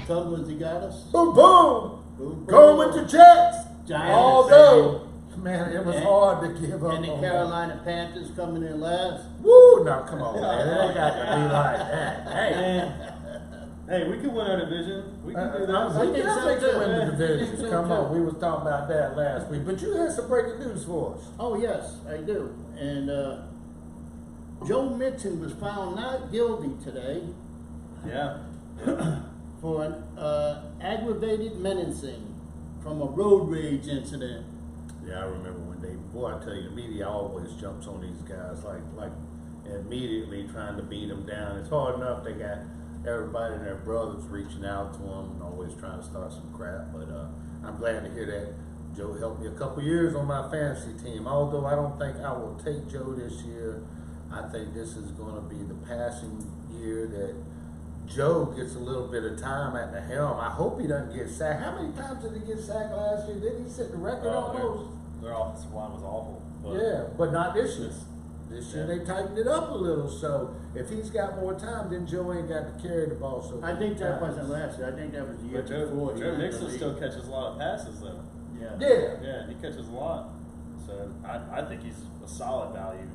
Tumblers, he got us. Boom, boom. Boom, Going with the Jets. Giants, Although, man, it was hard to give up. And the Carolina Panthers coming in last. Woo, now come on, man. It ain't got to be like that. Hey, we can win our division. We can do that. I think so, can win the too. division. So, Come too. on, we was talking about that last week. But you had some breaking news for us. Oh yes, I do. And Joe Mixon was found not guilty today Yeah. for an aggravated menacing from a road rage incident. Yeah, I remember when boy, I tell you, the media always jumps on these guys like immediately trying to beat them down. It's hard enough they got everybody and their brothers reaching out to them and always trying to start some crap. But I'm glad to hear that Joe helped me a couple years on my fantasy team. Although I don't think I will take Joe this year. I think this is going to be the passing year that Joe gets a little bit of time at the helm. I hope he doesn't get sacked. How many times did he get sacked last year? Didn't he set the record almost? Their offensive line was awful. But Yeah, but not this year. This year they tightened it up a little. So if he's got more time, then Joe ain't got to carry the ball so I think that many wasn't times. last year. I think that was the year But before. Joe Mixon still catches a lot of passes though. Yeah. Yeah. Yeah, he catches a lot. So I think he's a solid value.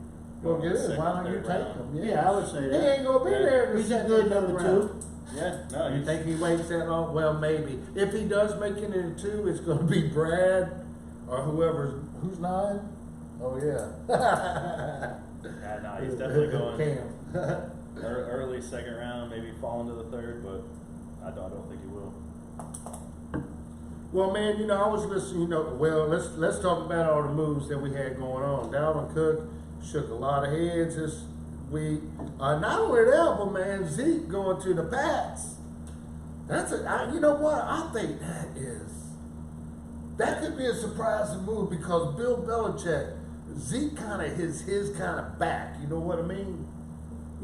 Well, going good. second, Why don't you third take round. him? Yeah, I would say He that. ain't gonna be Yeah. there. in the He's a second, good third number round. 2. Yeah, no, You he's, think he waits that long? Well, maybe. If he does make it into 2, it's going to be Brad or who's 9? Oh yeah. yeah, no, he's definitely going Cam. early second round, maybe fall into the third, but I don't think he will. Well, man, I was listening. Let's talk about all the moves that we had going on. Dalvin Cook shook a lot of heads this week. Not only that, but man, Zeke going to the Pats. You know what? I think that could be a surprising move because Bill Belichick, Zeke kind of his kind of back. You know what I mean?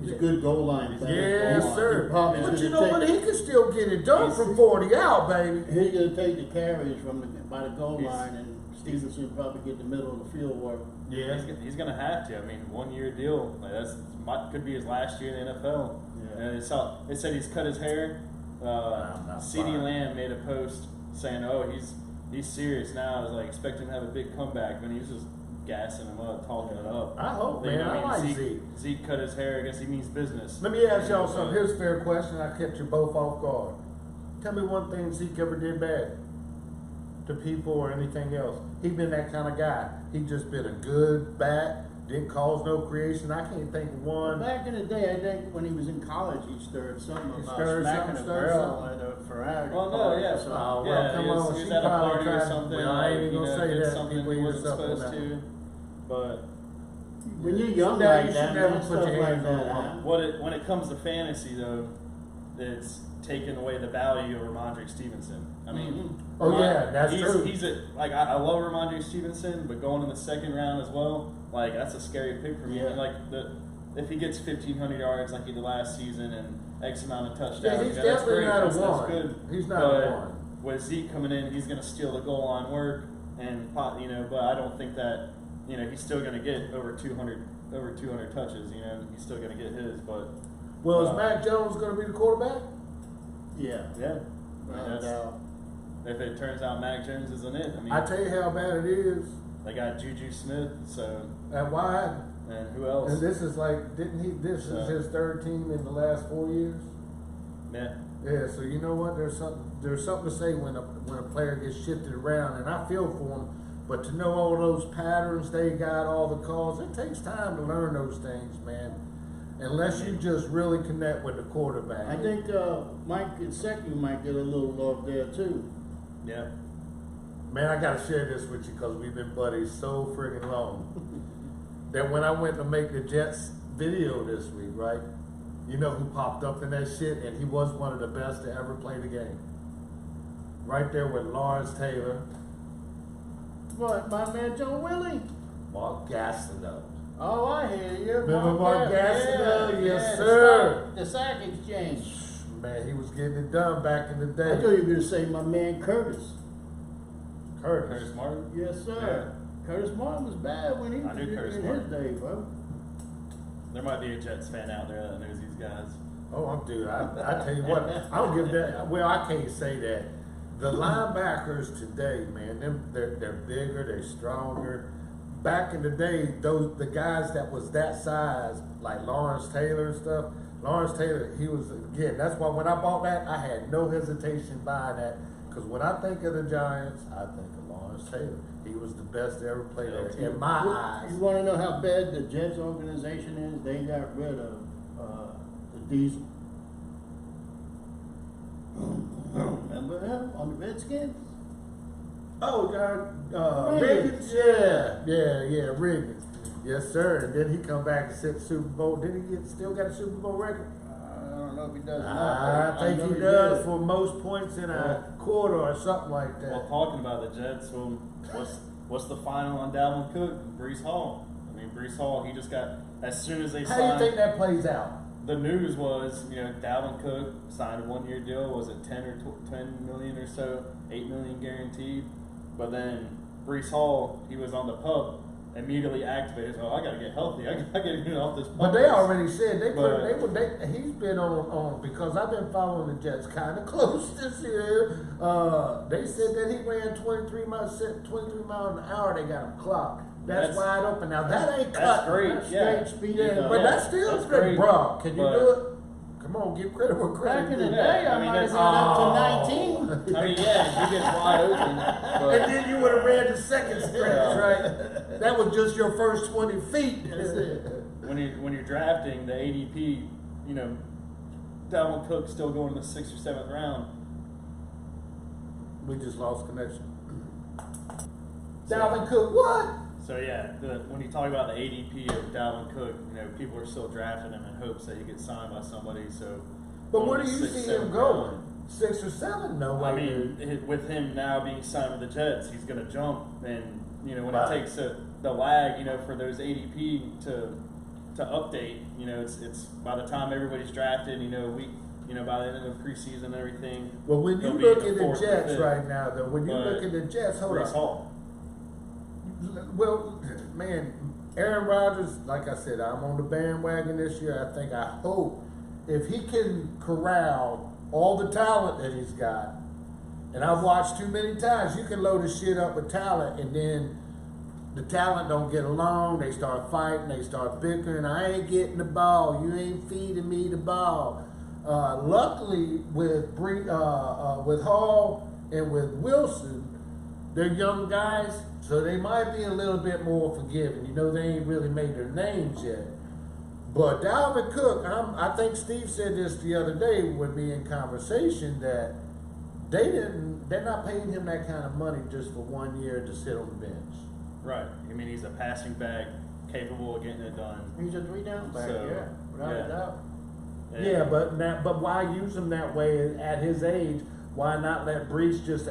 He's a good goal line back. Yes, sir. Probably But you gonna know what? take- He can still get it done from 40 out, baby. He's going to take the carries by the goal He's- line, and Stevenson will probably get the middle of the field work. Yeah. He's going to have to. I mean, 1 year deal. Like could be his last year in the NFL. Yeah. And it said he's cut his hair. I'm not CeeDee buying it. Lamb made a post saying, "Oh, he's serious now. I was like expecting him to have a big comeback, but he was just gassing him up, talking it up." I hope, You man. know, I like Zeke. Zeke. Zeke cut his hair. I guess he means business. Let me ask y'all something. Here's a fair question. I kept you both off guard. Tell me one thing Zeke ever did bad to people or anything else. He been that kind of guy. He just been a good back, didn't cause no creation. I can't think of one. Back in the day, I think when he was in college, he stirred something He about stirred smacking something, a stirred girl something. at a Ferrari. Well, no, yeah. So, Oh, well, Yeah, come he was, on. he was She at a probably party or tried- something. Well, I ain't even gonna say did that. something People he eat wasn't stuff on supposed that. to. But when you're young Yeah, like you that, should never man, put stuff your like hands on that a happens. when it comes to fantasy, though, it's taking away the value of Ramondre Stevenson. I mean, Oh, yeah, that's true. He's I love Ramondre Stevenson, but going in the second round as well, like that's a scary pick for me. Yeah. And like if he gets 1,500 yards like he did last season and X amount of touchdowns, Yeah, he's that's definitely great. not a That's one. good. He's not But a one. with Zeke coming in, he's going to steal the goal line work and but I don't think that he's still going to get over 200 touches. He's still going to get his, but. Well, is Mac Jones going to be the quarterback? Yeah. Yeah. No doubt. If it turns out Mac Jones isn't it, I mean, I tell you how bad it is. they got Juju Smith, so And why? and who else? And this is this is his third team in the last 4 years? Yeah, Yeah, so you know what? There's something to say when a player gets shifted around, and I feel for him. But to know all those patterns they got, all the calls, it takes time to learn those things, man. Unless you just really connect with the quarterback. I think Mike Gesicki might get a little love there too. yeah. Man, I gotta share this with you because we've been buddies so friggin' long. That when I went to make the Jets video this week, right? You know who popped up in that shit, and he was one of the best to ever play the game. Right there with Lawrence Taylor, What, my man Joe Willie? Mark Gastineau. Oh, I hear you. Remember Mark Gastineau? Yes, the sir. The sack exchange. Man, he was getting it done back in the I day. thought you were going to say my man Curtis. Curtis. Curtis Martin. Yes, sir. Curtis Martin was bad when he I knew was Curtis in Martin. his day, bro. There might be a Jets fan out there that knows these guys. Oh, dude, I tell you what, I don't give that. Well, I can't say that. The linebackers today, man, they're bigger, they're stronger. Back in the day, the guys that was that size, like Lawrence Taylor and stuff. Lawrence Taylor, he was, again, that's why when I bought that, I had no hesitation buying that. Because when I think of the Giants, I think of Lawrence Taylor. He was the best to ever play there, in my eyes. You want to know how bad the Jets organization is? They got rid of the Diesel. Remember him on the Redskins? Oh, Riggins. Yeah, Riggins. Yes, sir. And then he come back and set the Super Bowl. Did he still got a Super Bowl record? I don't know if he does. I think he does for most points in a quarter or something like that. Well, talking about the Jets, well, what's the final on Dalvin Cook and Breece Hall? I mean, Breece Hall, he just got, as soon as they How do you signed, think that plays out? the news was, Dalvin Cook signed a 1-year deal. Was it 10 million or so, 8 million guaranteed? But then Breece Hall, he was on the pup, immediately activated. Oh, I gotta get healthy. I gotta get off this pup. But they already said he's been on because I've been following the Jets kind of close this year. They said that he ran 23 miles an hour. They got him clocked. That's wide open. Now that ain't cut. That's great. That's Yeah. straight speed. Yeah, but that's still great, bro. Can you do it? Come on, give credit where credit Back in the is. day, I might have gone up to 19. I mean, yeah, he gets wide open. But And then you would have ran the second stretch, right? That was just your first 20 feet. That's it. when you're drafting the ADP, Dalvin Cook still going in the 6th or 7th round. We just lost connection. Dalvin Cook, what? So yeah, when you talk about the ADP of Dalvin Cook, people are still drafting him in hopes that he gets signed by somebody. So, But going where do in you the 6th, see him 7th going? round. 6 or 7? No way. I mean, with him now being signed with the Jets, he's going to jump, and when Right. it takes the lag, for those ADP to update, it's by the time everybody's drafted, by the end of preseason and everything. Well, when you he'll be look the at the 4th or Jets 5th. right now, though, when you But look at the Jets, hold Breece on. Hall. Well, man, Aaron Rodgers, like I said, I'm on the bandwagon this year. I hope, if he can corral all the talent that he's got, and I've watched too many times, you can load the shit up with talent, and then the talent don't get along, they start fighting, they start bickering, I ain't getting the ball, you ain't feeding me the ball. Luckily, with Hall and with Wilson, they're young guys, so they might be a little bit more forgiving. They ain't really made their names yet. But Dalvin Cook, I think Steve said this the other day with me in conversation that they're not paying him that kind of money just for 1 year to sit on the bench. Right. I mean, he's a passing back, capable of getting it done. He's a 3-down back, So, yeah, without yeah. a doubt. Yeah, but why use him that way at his age? Why not let Breece just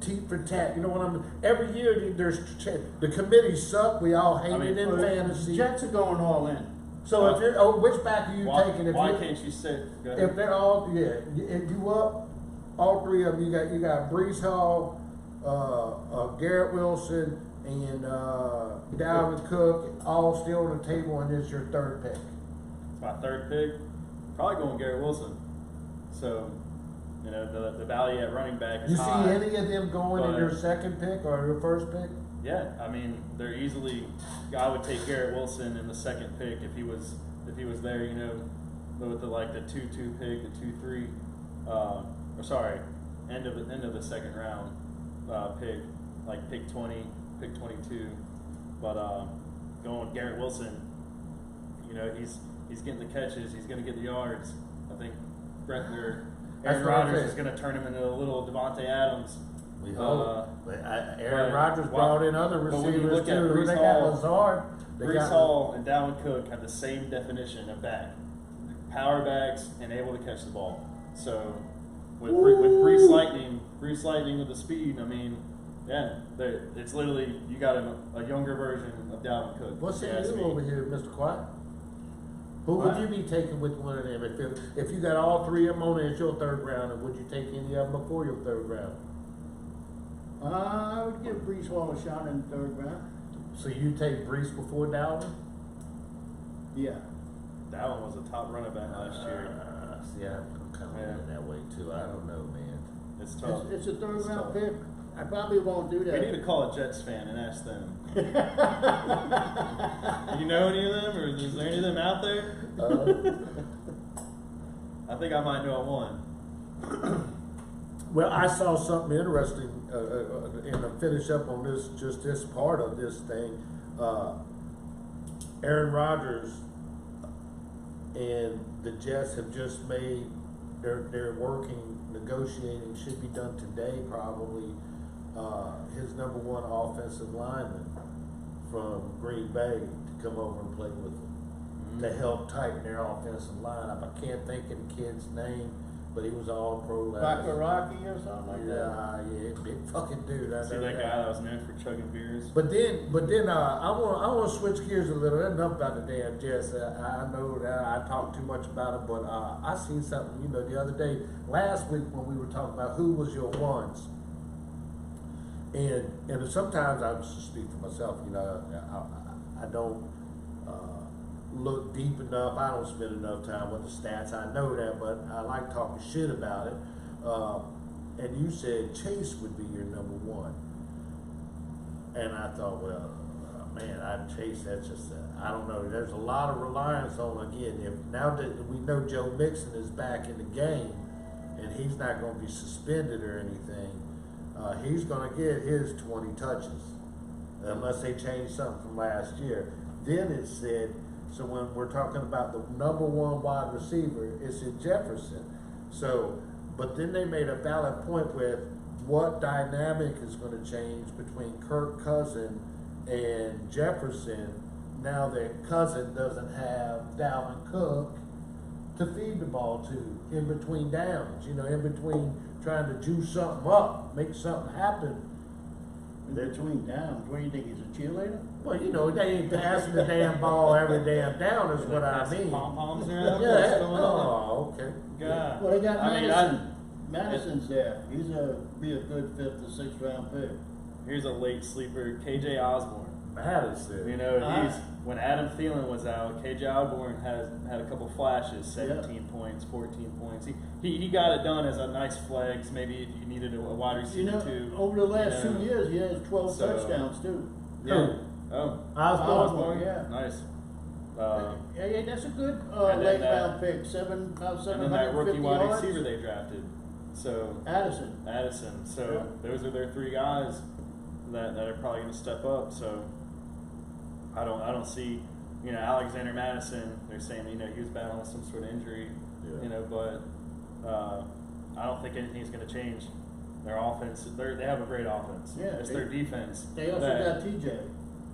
teat for tat? You know what I'm? Every year the committees suck. We all hate it in fantasy. Jets are going all in. So if you're, which back are you taking? Why can't you sit? Go ahead. If they're all, if you up, all three of them, you got Breece Hall, Garrett Wilson, and Dalvin Cook, all still on the table, and it's your third pick. It's my 3rd pick. Probably going Garrett Wilson. So, the value at running back is You see high. any of them going in but- your second pick or your first pick? Yeah, I mean, they're easily. I would take Garrett Wilson in the 2nd pick if he was there. With the 2-2 pick, the 2-3, end of the 2nd round pick, like pick 20, pick 22. But going Garrett Wilson, he's getting the catches, he's going to get the yards. I think Aaron Rodgers is going to turn him into a little Devontae Adams. We hope. Aaron but Rodgers brought in other but when you receivers look at too. Who Breece they Hall- got Lazard. Breece Hall and Dalvin Cook have the same definition of back, power backs and able to catch the ball. So with Breece Lightning with the speed, I mean, yeah, it's literally you got a younger version of Dalvin Cook. What's Yeah, in that's you me. over here, Mr. Quiet? Who would you be taking with one of them? If you got all three of them on as your 3rd round, would you take any of them before your 3rd round? I would give Brees Hall a shot in the third round. So you take Brees before Dalvin? Yeah. Dalvin was a top running back last year. See, I'm kind of leaning that way too. I don't know, man. It's tough. It's a third It's round tough. pick. I probably won't do We that. need to call a Jets fan and ask them. You know any of them, or is there any of them out there? I think I might know one. Well, I saw something interesting, and to finish up on this, just this part of this thing. Aaron Rodgers and the Jets have just made, they're working, negotiating, should be done today probably, his number one offensive lineman from Green Bay to come over and play with them to help tighten their offensive lineup. I can't think of the kid's name, but he was all pro last year. Rocky or something like that. Yeah, big fucking dude. I See know that guy that was known for chugging beers? But then, I want to switch gears a little. That's enough about the damn Jets. I know that I talked too much about it, but I seen something, the other day, last week when we were talking about who was your ones. And sometimes I just speak for myself, I don't look deep enough. I don't spend enough time with the stats. I know that, but I like talking shit about it. And you said Chase would be your number one. And I thought, well, man, Chase, that's just, I don't know. There's a lot of reliance on, again, now that we know Joe Mixon is back in the game and he's not going to be suspended or anything, he's going to get his 20 touches unless they change something from last year. Then it said, so when we're talking about the number one wide receiver, it's in Jefferson. So, but then they made a valid point with what dynamic is going to change between Kirk Cousins and Jefferson now that Cousins doesn't have Dalvin Cook to feed the ball to in between downs, in between trying to juice something up, make something happen. In between downs, what do you think, he's a cheerleader? Well, they ain't passing the damn ball every damn down is what I mean. Pom-poms around? Yeah. What's going on? Oh, okay. God. Well, they got I mean, Madison. Madison's there. He's be a good 5th or 6th round pick. Here's a late sleeper, KJ Osborne. Madison. He's when Adam Thielen was out, KJ Osborne had a couple flashes, 17 points, 14 points. He got it done as a nice flex. Maybe if you needed a wide receiver too. Over the last 2 years, he has 12 touchdowns too. Yeah. Oh, Osborne, yeah. Nice. Yeah, that's a good and late then round pick. About 750 And then that rookie wide yards. receiver they drafted. So Addison. So those are their 3 guys that are probably going to step up. So I don't see, Alexander Madison. They're saying he was battling some sort of injury, but I don't think anything's going to change. Their offense, they have a great offense. Yeah, it's their defense. They also got TJ.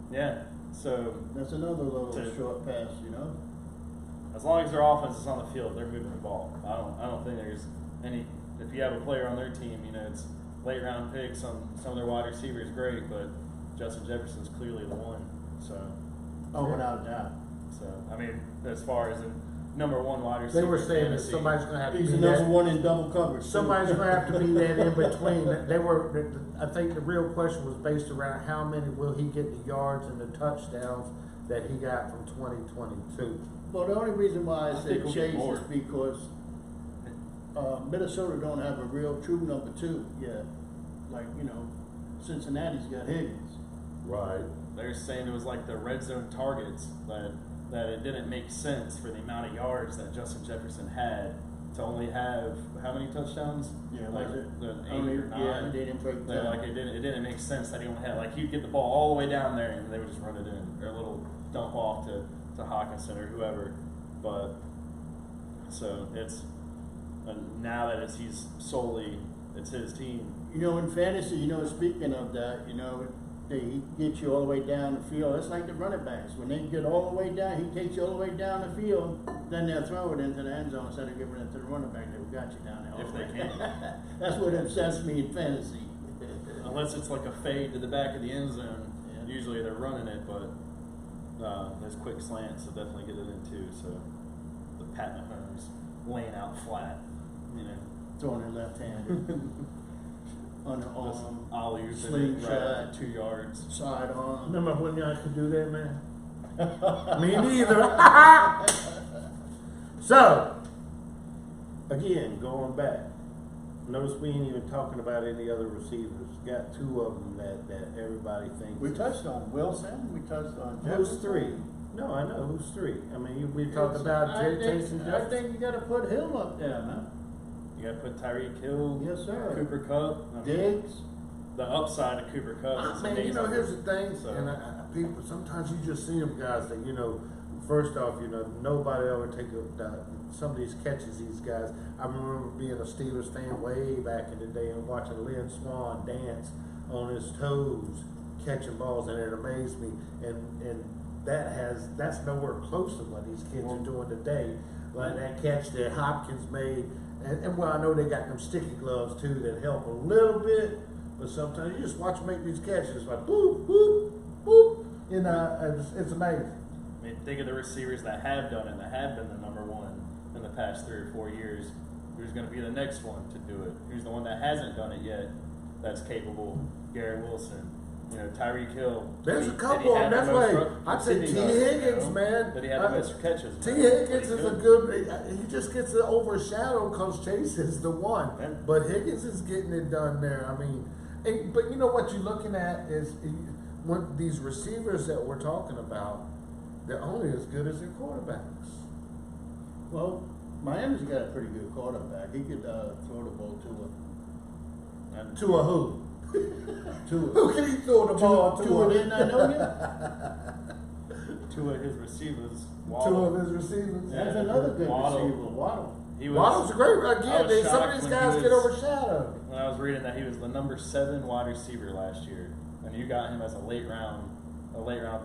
Yeah, so that's another little short pass, As long as their offense is on the field, they're moving the ball. I don't think there's any. If you have a player on their team, it's late round picks. Some of their wide receivers great, but Justin Jefferson's clearly the one. So. Without a doubt. So as far as the number one wide receiver, They were saying that somebody's going to have to he's be the that. number one in double coverage. Somebody's going to have to be that in between. I think the real question was based around how many will he get the yards and the touchdowns that he got from 2022. Well, the only reason why I say he'll Chase get more. is because Minnesota don't have a real true number 2 yet. Like, Cincinnati's got Higgins. Right. They're saying it was like the red zone targets that it didn't make sense for the amount of yards that Justin Jefferson had to only have how many touchdowns? Yeah, like was it 8 or 9. Yeah, they didn't break down. Like it didn't make sense that he only had he'd get the ball all the way down there and they would just run it in or a little dump off to Hawkinson or whoever. But so it's now that he's solely it's his team. In fantasy, speaking of that, they get you all the way down the field. It's like the running backs. When they get all the way down, he takes you all the way down the field, then they'll throw it into the end zone instead of giving it to the running back that got you down there. If they can. That's what obsessed me in fantasy. Unless it's like a fade to the back of the end zone, usually they're running it, but there's quick slants, so definitely get it in too. So the Pat Mahomes laying out flat, Throwing it left-handed. on the Just arm, alley-oop it slingshot. right at 2 yards. side arm. Remember when y'all could do that, man? Me neither. So, again, going back. Notice we ain't even talking about any other receivers. Got 2 of them that everybody thinks. We touched on Wilson, we touched on Who's Jefferson. 3? No, I know who's 3. I mean, we talked about Jason I Jefferson. think you gotta put him up there, man. You got to put Tyreek Hill, Yes, sir. Cooper Kupp. I mean, Diggs. the upside of Cooper Kupp is Man, amazing. you know, here's the thing, So- and people sometimes you just see them guys that first off, nobody ever take some of these catches. These guys, I remember being a Steelers fan way back in the day and watching Lynn Swann dance on his toes, catching balls, and it amazed me. And that's nowhere close to what these kids are doing today. Like that catch that Hopkins made, and well, I know they got them sticky gloves too that help a little bit. But sometimes you just watch them make these catches like boop, boop, boop. It's amazing. I mean, think of the receivers that have done it, that have been the number 1 in the past 3 or 4 years. Who's going to be the next one to do it? Who's the one that hasn't done it yet that's capable? Garrett Wilson. Tyreek Hill. There's a Did he couple of have them. the That's most why I said T. receiving yards, Higgins, man. Did he have the most catches? T. Higgins is a good. He just gets overshadowed because Chase is the one. Yeah. But Higgins is getting it done there. I mean, but you know what you're looking at is when these receivers that we're talking about, they're only as good as their quarterbacks. Well, Miami's got a pretty good quarterback. He could throw the ball to And To a who? Tua. Who can he throw the ball to? Tua didn't I know you? 2 of his receivers. 2 Waddle. of his receivers. That's another good Waddle. receiver, Waddle. He was, Waddle's a great. I Again, was some of shocked these when guys he get was- overshadowed. When I was reading that he was the number 7 wide receiver last year, and you got him as a late round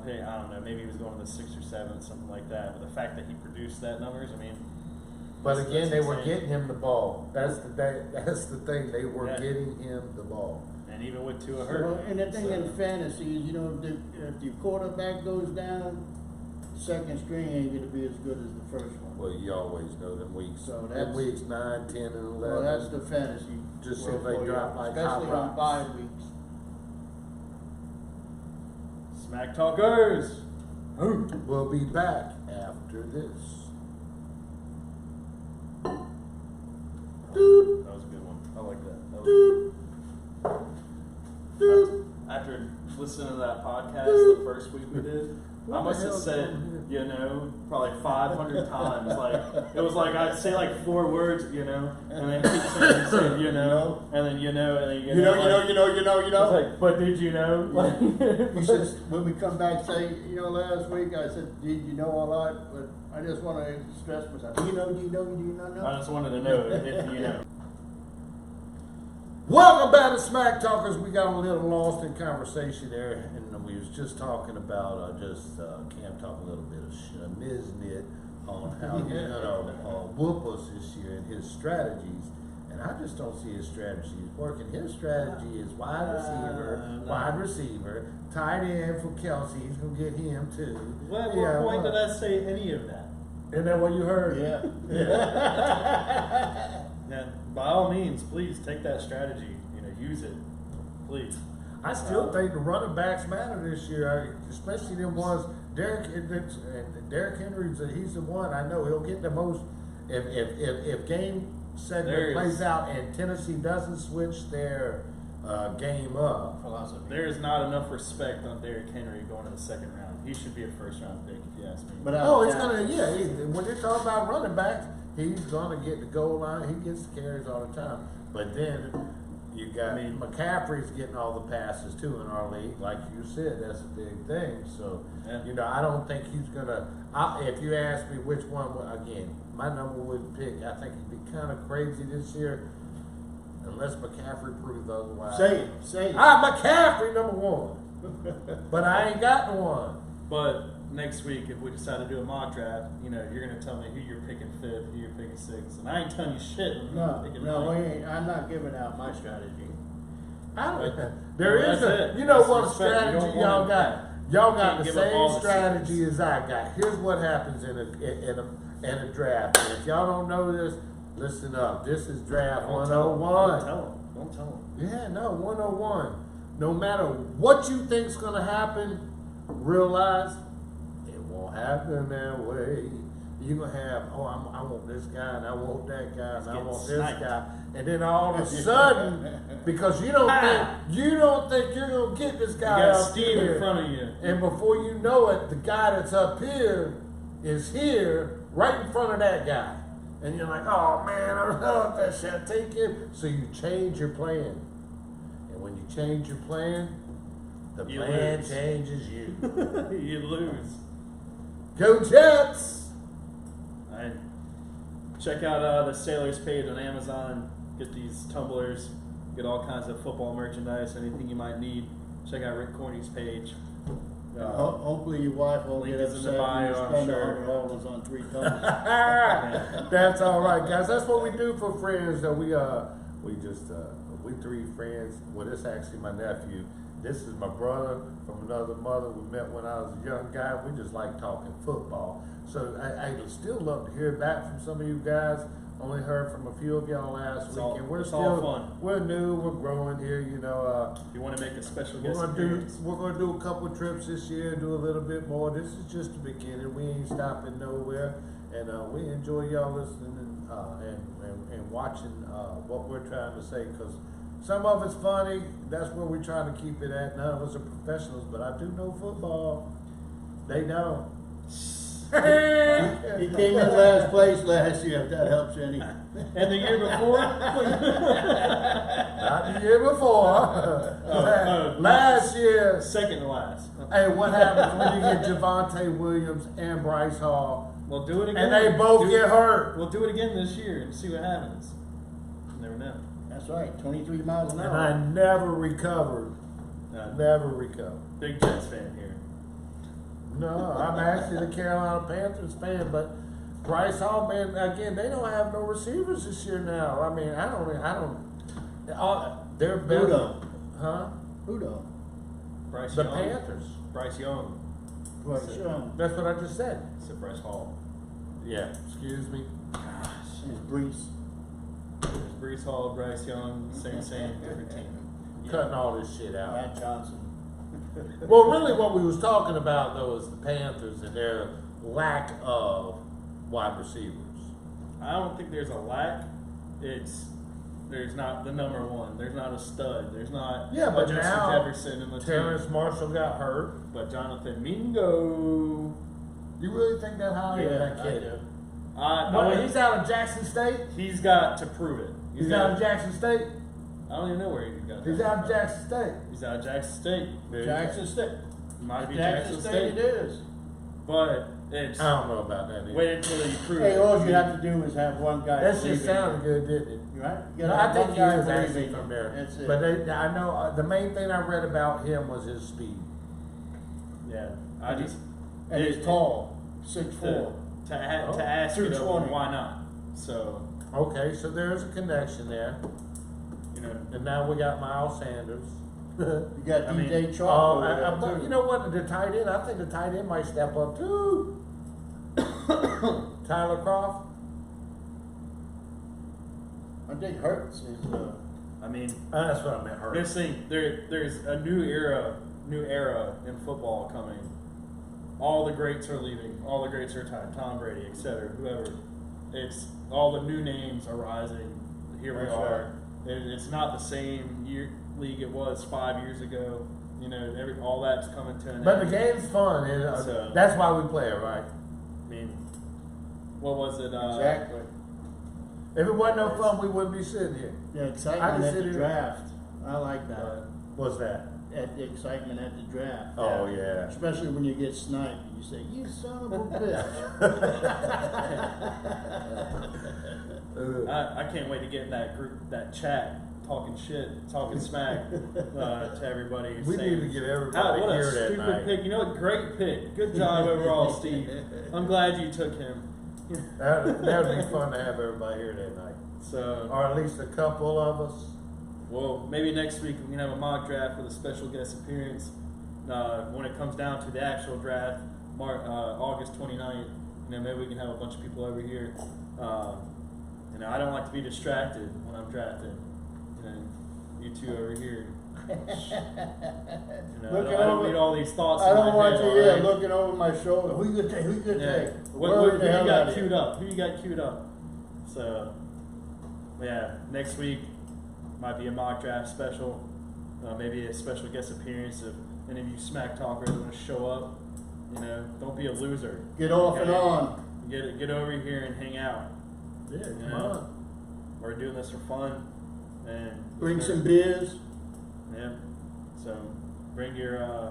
pick. I don't know, maybe he was going to the 6th or 7th, something like that. But the fact that he produced that numbers, I mean. But that's again, they were insane. getting him the ball. That's the thing. They were Yeah. getting him the ball. And even with Tua Well, hurt. and the thing so- in fantasy is, if your quarterback goes down, second string ain't gonna be as good as the first one. Well, you always know them weeks. So them that's- weeks 9, 10, and 11. Well, that's the fantasy. Just world if they for you, drop like especially hot on rocks. 5 weeks. Smacktalkers! We'll be back after this. Doot, That was a good one. I like that. That was- doot, doot. After listening to that podcast the first week we did, What I the must have hell's said, going probably 500 times. Like, it was like I'd say like 4 words, and then keep saying, and then, and then, and then, It's like, but did you know? Like, You said, when we come back, say, last week, I said, did you know a lot? But I just want to stress myself. Do you not know? I just wanted to know if you know. Welcome back to Smack Talkers. We got a little lost in conversation there, and we was just talking about Cam talking a little bit of miznit on how he's gonna whoop us this year and his strategies. And I just don't see his strategies working. His strategy is wide receiver, tight end for Kelsey. He's gonna get him too. What point did I say any of that? Isn't that what you heard? Yeah. Now, by all means, please take that strategy. Use it, please. I still think the running backs matter this year, especially them ones. Derrick Henry's he's the one. I know he'll get the most. If game segment plays out and Tennessee doesn't switch their game up, Philosophy. There is not enough respect on Derrick Henry going in the 2nd round. He should be a 1st round pick, if you ask me. But he's gonna. When they're talking about running backs, he's gonna get the goal line. He gets the carries all the time. But then you got McCaffrey's getting all the passes too in our league. Like you said, that's a big thing. So I don't think he's gonna. If you ask me which one, again, my number one pick, I think he'd be kind of crazy this year, unless McCaffrey proves otherwise. Say it. McCaffrey number 1, but I ain't got no one. But next week, if we decide to do a mock draft, you're going to tell me who you're picking 5th, who you're picking 6th, and I ain't telling you shit. No, Picking we ninth. ain't. I'm not giving out my strategy. There is That's a, it. what That's respect. You strategy don't y'all want got. Y'all got Can't the give up all same the strategy as I got. Here's what happens in a draft. And if y'all don't know this, listen up. This is draft Don't tell 'em. 101. Don't tell 'em. Don't tell them. Yeah, no, 101. No matter what you think's gonna happen, realize it won't happen that way. You're gonna have, I want this guy, and I want that guy, and I want this guy, and then all of a sudden, because you don't think you're gonna get this guy You got up Steve here, in front of you. and before you know it, the guy that's up here is here, right in front of that guy, and you're like, oh man, I don't know if that shall take him. So you change your plan, and when you change your plan, the You plan lose. changes you. You lose. Go Jets! Alright. Check out the Sailors page on Amazon. Get these tumblers. Get all kinds of football merchandise. Anything you might need. Check out Rick Courtney's page. Hopefully your wife won't Link get is in the upset when you bio, I'm spend sure. $100 on 3 tumblers. That's all right, guys. That's what we do for friends. We three friends. Well, this is actually my nephew. This is my brother from another mother. We met when I was a young guy. We just like talking football. So I still love to hear back from some of you guys. Only heard from a few of y'all last week, and we're it's all fun. We're new. We're growing here. You know. If you want to make a special We're guest gonna appearance, do a couple of trips this year, do a little bit more. This is just the beginning. We ain't stopping nowhere, and we enjoy y'all listening and watching what we're trying to say. Because some of it's funny. That's where we're trying to keep it at. None of us are professionals, but I do know football. They don't. He came in last place last year, if that helps you any. and the year before, Not the year before. Last year. second to last. Hey, what happens when you get Javonte Williams and Bryce Hall? We'll do it again. And they both get hurt. We'll do it again this year and see what happens. You never know. That's right, 23 miles an And hour. I never recovered. Never recovered. Big Jets fan here. No, I'm actually the Carolina Panthers fan, but Bryce Hall, man, again, they don't have no receivers this year now. I mean, I don't. They're better. Who don't? Huh? Who don't? Bryce The Young. Panthers. Bryce Young. Bryce Young. That's what I just said. Said Bryce Hall. Yeah. Excuse me. It's Brees. There's Brees Hall, Bryce Young, same, different team. Cutting all this shit out. Matt Johnson. Well, really, what we was talking about though is the Panthers and their lack of wide receivers. I don't think there's a lack. There's not the number one. There's not a stud. There's not Yeah, but Justin now Jefferson in the Terrence team. Marshall got hurt. But Jonathan Mingo. You really think that highly of Yeah, that I kid? do. Well, he's out of Jackson State. He's got to prove it. He's out of Jackson State. I don't even know where he got. He's out of Jackson State. He's out of Jackson State. Jackson State. Might be Jackson State it is. But it's I don't know about that either. wait until you prove Hey, it. all you have to do is have one guy. That shit believe in sounded you. good, didn't it? Right? You No, gotta I have think one he guy is believe actually in you. from there. That's it. But I know the main thing I read about him was his speed. Yeah, I just And he's tall, 6'4". to ask you though, 220. why not? So Okay, so there's a connection there. you know, And now we got Miles Sanders. You got I mean, DJ Chalk over there, but too. you know what? The tight end, I think the tight end might step up too. Tyler Croft. I think Hurts is. I mean, That's what I meant. Hurt. this thing there's a new era in football coming. All the greats are leaving. All the greats are retired. Tom Brady, etc. Whoever. It's all the new names are rising. Here we That's are. It's not the same league it was 5 years ago. You know, all that's coming to an But the end. game's fun. And, So- that's why we play it, right? I mean, what was it? Exactly. If it wasn't no fun, we wouldn't be sitting here. The I excitement can at sit the in- draft. I like that. What's that? At the excitement at the draft. Oh, yeah. Especially when you get sniped and you say, "You son of a bitch." I can't wait to get in that group, that chat, talking shit, talking smack to everybody. We saying, need to get everybody what here a that stupid night." pick. You know what? Great pick. Good job overall, Steve. I'm glad you took him. That'd be fun to have everybody here that night. So, Or at least a couple of us. well, maybe next week we can have a mock draft with a special guest appearance. When it comes down to the actual draft, August 29th, you know, maybe we can have a bunch of people over here. You know, I don't like to be distracted when I'm drafting. You know, you two over here. You know, Looking I don't over- need all these thoughts. I in don't my want head you, already. looking over my shoulder. Who you gonna take? Who you gonna Yeah. take? What Where who the you hell got are queued up? Who you got queued up? So, yeah, next week might be a mock draft special. Maybe a special guest appearance if any of you smack talkers want to show up. You know, don't be a loser. Get off and Okay? on. Get over here and hang out. Yeah, You come know, on. we're doing this for fun, and Bring some beers. Yeah. So bring your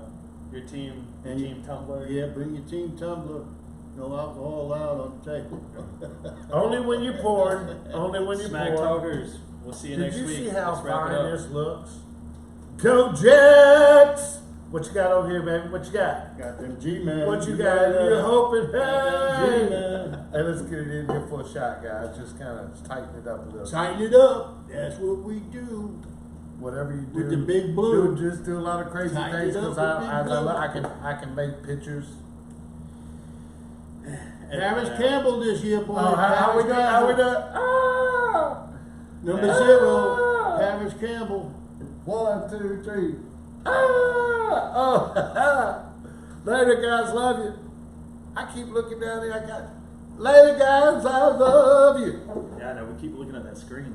team And you- tumbler. Yeah, bring your team tumbler. No alcohol allowed on the table. Only when you're pouring. Only when you're Smack pouring. talkers. We'll see you Did next you week. see how Let's wrap it fine up. this looks? Go Jets! What you got over here, baby? What you got? Got them G-Man. What you got? You're hoping, hey! G-Man. Hey, let's get it in here for a shot, guys. Just kind of tighten it up a little. Tighten it up. That's what we do. Whatever you do. With the big blue. Just do a lot of crazy Tighten things it up because with big blue. I can make pictures. Travis Campbell this year, boy. Oh, how we Travis doing? How we Campbell. doing? Ah! Number Ah! 0, Travis Campbell. 1, 2, 3. Ah! Oh, later, guys. Love you. I keep looking down there. I got later, guys. I love you. Yeah, I know. We keep looking at that screen.